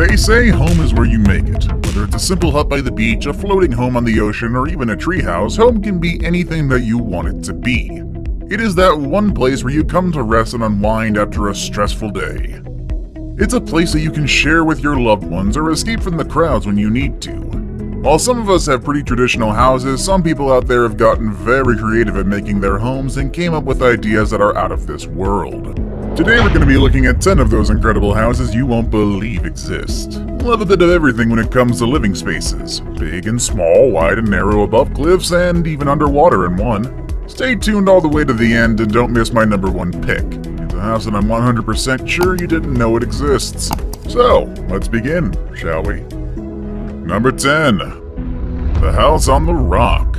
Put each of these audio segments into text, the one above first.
They say home is where you make it. Whether it's a simple hut by the beach, a floating home on the ocean, or even a treehouse, home can be anything that you want it to be. It is that one place where you come to rest and unwind after a stressful day. It's a place that you can share with your loved ones or escape from the crowds when you need to. While some of us have pretty traditional houses, some people out there have gotten very creative at making their homes and came up with ideas that are out of this world. Today we're going to be looking at 10 of those incredible houses you won't believe exist. We'll have a bit of everything when it comes to living spaces. Big and small, wide and narrow above cliffs, and even underwater in one. Stay tuned all the way to the end and don't miss my number one pick. It's a house that I'm 100% sure you didn't know it exists. So, let's begin, shall we? Number 10. The House on the Rock.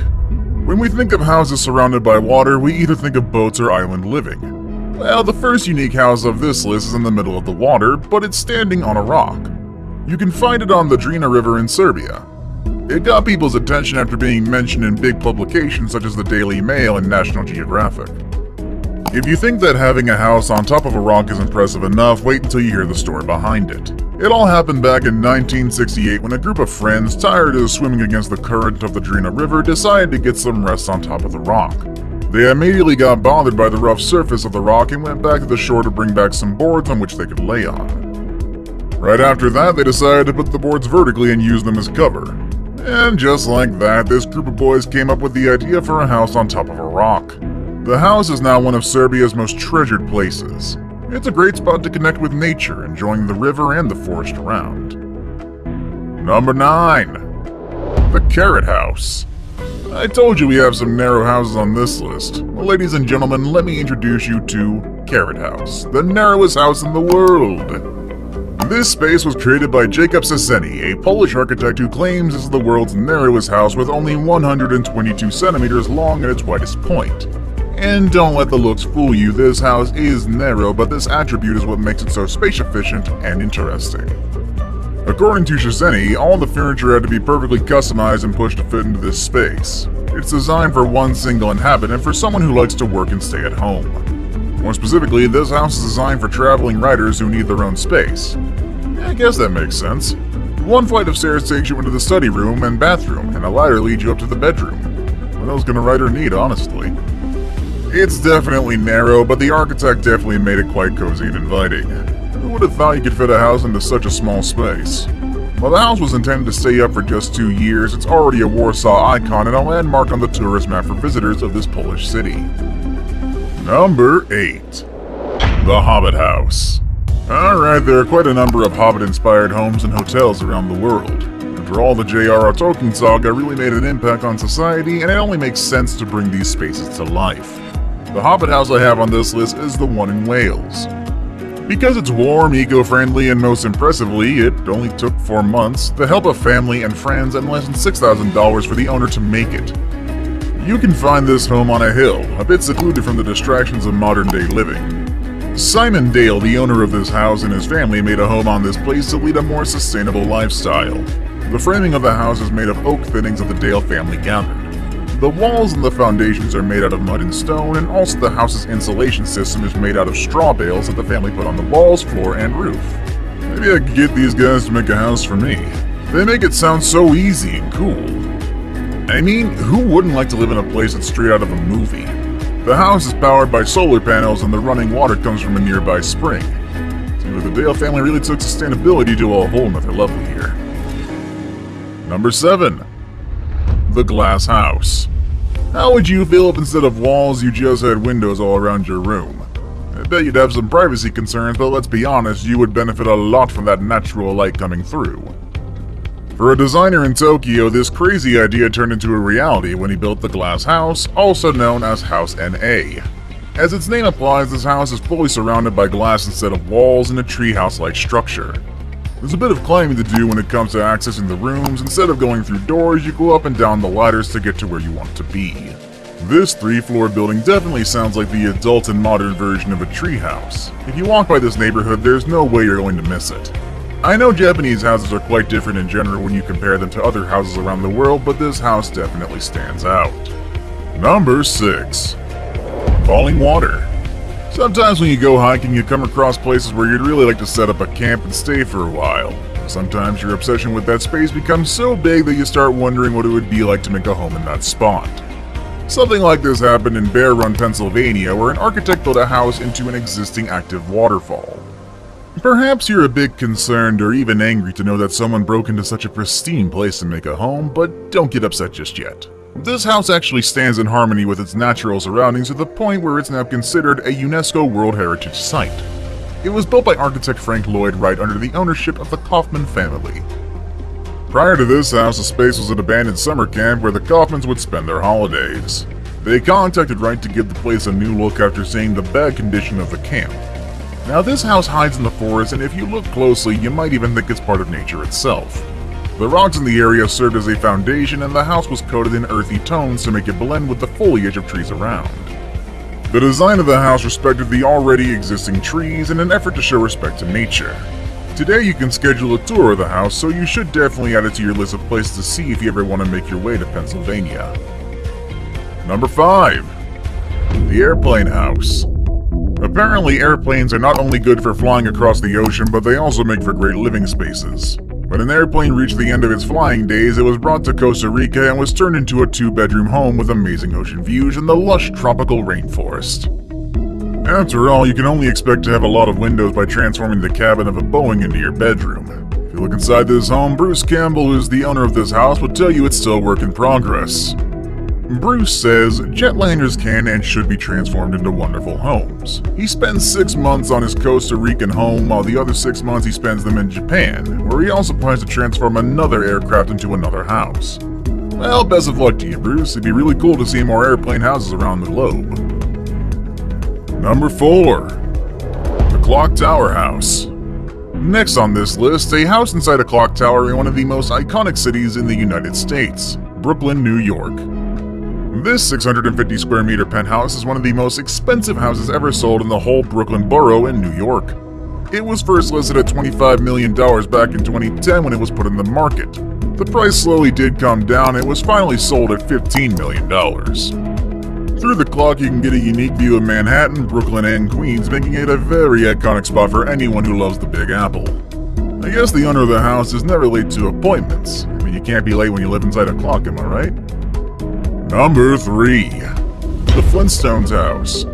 When we think of houses surrounded by water, we either think of boats or island living. Well, the first unique house of this list is in the middle of the water, but it's standing on a rock. You can find it on the Drina River in Serbia. It got people's attention after being mentioned in big publications such as the Daily Mail and National Geographic. If you think that having a house on top of a rock is impressive enough, wait until you hear the story behind it. It all happened back in 1968 when a group of friends, tired of swimming against the current of the Drina River, decided to get some rest on top of the rock. They immediately got bothered by the rough surface of the rock and went back to the shore to bring back some boards on which they could lay on. Right after that, they decided to put the boards vertically and use them as cover. And just like that, this group of boys came up with the idea for a house on top of a rock. The house is now one of Serbia's most treasured places. It's a great spot to connect with nature, enjoying the river and the forest around. Number 9. The Carrot House. I told you we have some narrow houses on this list. Well, ladies and gentlemen, let me introduce you to Carrot House, the narrowest house in the world. This space was created by Jacob Szczecny, a Polish architect who claims this is the world's narrowest house with only 122 centimeters long at its widest point. And don't let the looks fool you, this house is narrow, but this attribute is what makes it so space-efficient and interesting. According to Szczecny, all the furniture had to be perfectly customized and pushed to fit into this space. It's designed for one single inhabitant, for someone who likes to work and stay at home. More specifically, this house is designed for traveling writers who need their own space. I guess that makes sense. One flight of stairs takes you into the study room and bathroom, and a ladder leads you up to the bedroom. What else can a writer need, honestly? It's definitely narrow, but the architect definitely made it quite cozy and inviting. Who would have thought you could fit a house into such a small space? While the house was intended to stay up for just 2 years, it's already a Warsaw icon and a landmark on the tourist map for visitors of this Polish city. Number 8. The Hobbit House. Alright, there are quite a number of Hobbit-inspired homes and hotels around the world. After all, the J.R.R. Tolkien saga really made an impact on society, and it only makes sense to bring these spaces to life. The Hobbit house I have on this list is the one in Wales. Because it's warm, eco-friendly, and most impressively, it only took 4 months, the help of family and friends, and less than $6,000 for the owner to make it. You can find this home on a hill, a bit secluded from the distractions of modern-day living. Simon Dale, the owner of this house, and his family made a home on this place to lead a more sustainable lifestyle. The framing of the house is made of oak thinnings that the Dale family gathered. The walls and the foundations are made out of mud and stone, and also the house's insulation system is made out of straw bales that the family put on the walls, floor, and roof. Maybe I could get these guys to make a house for me. They make it sound so easy and cool. I mean, who wouldn't like to live in a place that's straight out of a movie? The house is powered by solar panels and the running water comes from a nearby spring. Seems like the Dale family really took sustainability to a whole nother level here. Number 7. The Glass House. How would you feel if instead of walls you just had windows all around your room? I bet you'd have some privacy concerns, but let's be honest, you would benefit a lot from that natural light coming through. For a designer in Tokyo, this crazy idea turned into a reality when he built the Glass House, also known as House NA. As its name implies, this house is fully surrounded by glass instead of walls in a treehouse-like structure. There's a bit of climbing to do when it comes to accessing the rooms. Instead of going through doors, you go up and down the ladders to get to where you want to be. This 3-floor building definitely sounds like the adult and modern version of a treehouse. If you walk by this neighborhood, there's no way you're going to miss it. I know Japanese houses are quite different in general when you compare them to other houses around the world, but this house definitely stands out. Number 6. Falling water. Sometimes when you go hiking, you come across places where you'd really like to set up a camp and stay for a while. Sometimes your obsession with that space becomes so big that you start wondering what it would be like to make a home in that spot. Something like this happened in Bear Run, Pennsylvania, where an architect built a house into an existing active waterfall. Perhaps you're a bit concerned or even angry to know that someone broke into such a pristine place to make a home, but don't get upset just yet. This house actually stands in harmony with its natural surroundings to the point where it's now considered a UNESCO World Heritage Site. It was built by architect Frank Lloyd Wright under the ownership of the Kaufman family. Prior to this house, the space was an abandoned summer camp where the Kaufmans would spend their holidays. They contacted Wright to give the place a new look after seeing the bad condition of the camp. Now this house hides in the forest, and if you look closely, you might even think it's part of nature itself. The rocks in the area served as a foundation, and the house was coated in earthy tones to make it blend with the foliage of trees around. The design of the house respected the already existing trees in an effort to show respect to nature. Today you can schedule a tour of the house, so you should definitely add it to your list of places to see if you ever want to make your way to Pennsylvania. Number 5. The Airplane House. Apparently airplanes are not only good for flying across the ocean, but they also make for great living spaces. When an airplane reached the end of its flying days, it was brought to Costa Rica and was turned into a 2-bedroom home with amazing ocean views and the lush tropical rainforest. After all, you can only expect to have a lot of windows by transforming the cabin of a Boeing into your bedroom. If you look inside this home, Bruce Campbell, who's the owner of this house, will tell you it's still a work in progress. Bruce says jetliners can and should be transformed into wonderful homes. He spends 6 months on his Costa Rican home, while the other 6 months he spends them in Japan, where he also plans to transform another aircraft into another house. Well, best of luck to you, Bruce. It'd be really cool to see more airplane houses around the globe. Number 4. The Clock Tower House. Next on this list, a house inside a clock tower in one of the most iconic cities in the United States, Brooklyn, New York. This 650 square meter penthouse is one of the most expensive houses ever sold in the whole Brooklyn borough in New York. It was first listed at $25 million back in 2010 when it was put in the market. The price slowly did come down and was finally sold at $15 million. Through the clock you can get a unique view of Manhattan, Brooklyn, and Queens, making it a very iconic spot for anyone who loves the Big Apple. I guess the owner of the house is never late to appointments. I mean, you can't be late when you live inside a clock, am I right? Number 3. The Flintstones House.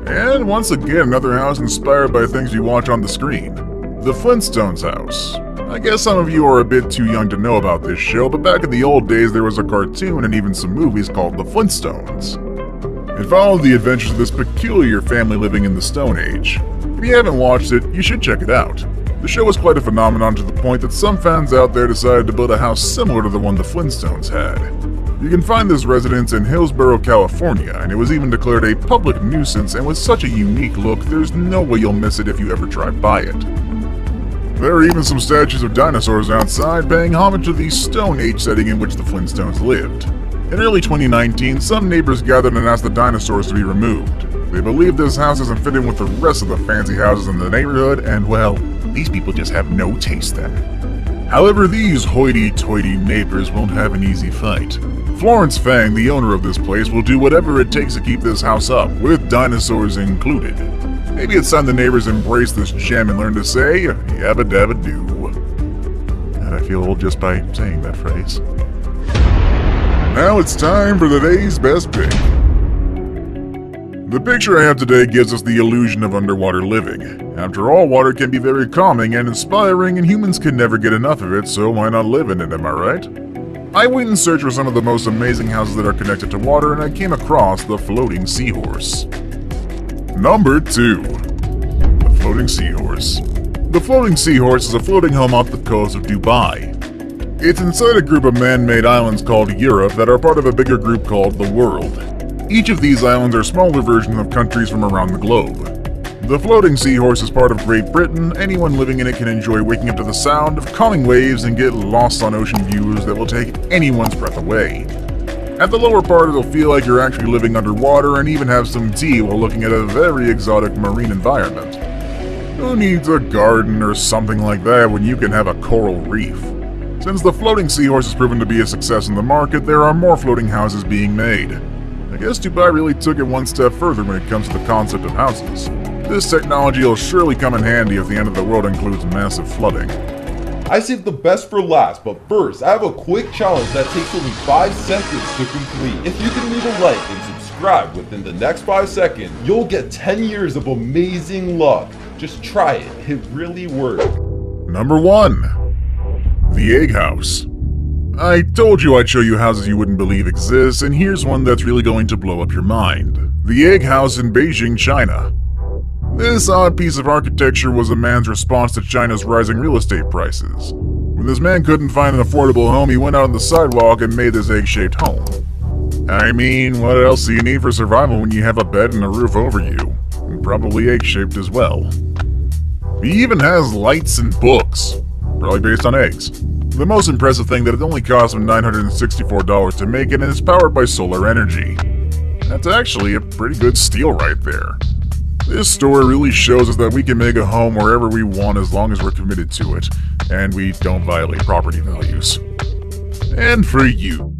And once again, another house inspired by things you watch on the screen. The Flintstones House. I guess some of you are a bit too young to know about this show, but back in the old days there was a cartoon and even some movies called The Flintstones. It followed the adventures of this peculiar family living in the Stone Age. If you haven't watched it, you should check it out. The show was quite a phenomenon to the point that some fans out there decided to build a house similar to the one the Flintstones had. You can find this residence in Hillsborough, California, and it was even declared a public nuisance, and with such a unique look, there's no way you'll miss it if you ever drive by it. There are even some statues of dinosaurs outside, paying homage to the Stone Age setting in which the Flintstones lived. In early 2019, some neighbors gathered and asked the dinosaurs to be removed. They believe this house doesn't fit in with the rest of the fancy houses in the neighborhood, and well, these people just have no taste then. However, these hoity-toity neighbors won't have an easy fight. Florence Fang, the owner of this place, will do whatever it takes to keep this house up, with dinosaurs included. Maybe it's time the neighbors embrace this gem and learn to say, yabba dabba doo. And I feel old just by saying that phrase. Now it's time for today's best pick. The picture I have today gives us the illusion of underwater living. After all, water can be very calming and inspiring, and humans can never get enough of it, so why not live in it, am I right? I went in search for some of the most amazing houses that are connected to water, and I came across the Floating Seahorse. Number 2. The Floating Seahorse. The Floating Seahorse is a floating home off the coast of Dubai. It's inside a group of man-made islands called Europe that are part of a bigger group called the World. Each of these islands are smaller versions of countries from around the globe. The Floating Seahorse is part of Great Britain. Anyone living in it can enjoy waking up to the sound of calming waves and get lost on ocean views that will take anyone's breath away. At the lower part, it'll feel like you're actually living underwater and even have some tea while looking at a very exotic marine environment. Who needs a garden or something like that when you can have a coral reef? Since the Floating Seahorse has proven to be a success in the market, there are more floating houses being made. I guess Dubai really took it one step further when it comes to the concept of houses. This technology will surely come in handy if the end of the world includes massive flooding. I saved the best for last, but first, I have a quick challenge that takes only 5 seconds to complete. If you can leave a like and subscribe within the next 5 seconds, you'll get 10 years of amazing luck. Just try it, it really works. Number 1. The Egg House. I told you I'd show you houses you wouldn't believe exist, and here's one that's really going to blow up your mind. The Egg House in Beijing, China. This odd piece of architecture was a man's response to China's rising real estate prices. When this man couldn't find an affordable home, he went out on the sidewalk and made this egg-shaped home. I mean, what else do you need for survival when you have a bed and a roof over you? And probably egg-shaped as well. He even has lights and books, probably based on eggs. The most impressive thing that it only cost him $964 to make it, and it's powered by solar energy. That's actually a pretty good steal right there. This story really shows us that we can make a home wherever we want as long as we're committed to it, and we don't violate property values. And for you,